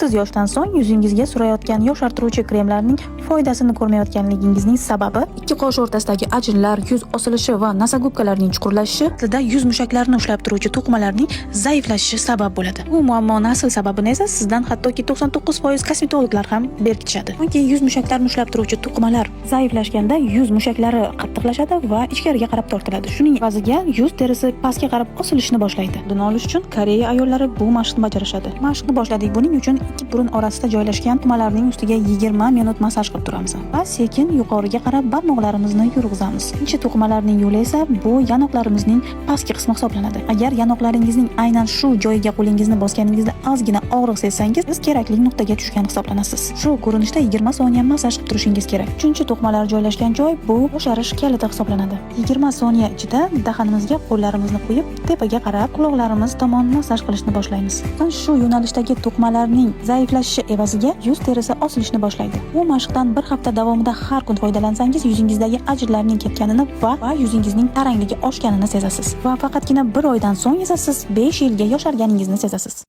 30 yoshdan so'ng yuzingizga surayotgan yoshartiruvchi kremlarning foydasini ko'rmayotganligingizning sababi 2 qosh o'rtasidagi ajinlar, yuz osilishi va nasagubkalarning chuqurlashishi, aslida yuz mushaklarini ushlab turuvchi to'qimalarning zaiflashishi sabab bo'ladi. Bu muammoni asl sababini esa sizdan hattoki 99% kosmetologlar ham berkitishadi. Chunki yuz mushaklarini ushlab turuvchi to'qimalar zaiflashganda yuz mushaklari qattiqlashadi va ichkariga qarab tortiladi. Shuning evaziga yuz terisi pastga qarab osilishni boshlaydi. Buni olish uchun Koreya ayollari bu mashqni bajarishadi. Mashqni boshladik. Buning uchun ikki burun orasida joylashgan to'qimalarning ustiga 20 minut masaj qilib turamiz va sekin yuqoriga qarab barmoqlarimizni yurg'izamiz. Ikkinchi to'qimalarning yo'li esa bu yanoqlarimizning pastki qismi hisoblanadi. Agar yanoqlaringizning aynan shu joyiga qo'lingizni bosganingizda ozgina og'riq sezsangiz, siz kerakli nuqtaga tushgan hisoblanasiz. Shu ko'rinishda 20 soniya masaj qilib turishingiz kerak. Uchinchi to'qimalar joylashgan joy bu yosharish kaliti hisoblanadi. 20 soniya ichida dahanimizga qo'llarimizni qo'yib, tepaga qarab quloqlarimiz tomon masaj qilishni boshlaymiz. Shu yo'nalishdagi to'qimalarning zaiflashishi evaziga yuz terisi osilishni boshlaydi. Bu mashqdan bir hafta davomida har kun foydalansangiz, yuzingizdagi ajinlarning ketganini va yuzingizning tarangligi oshganini sezasiz. Va faqatgina bir oydan so'ng esa siz 5 yilga yosharganingizni sezasiz.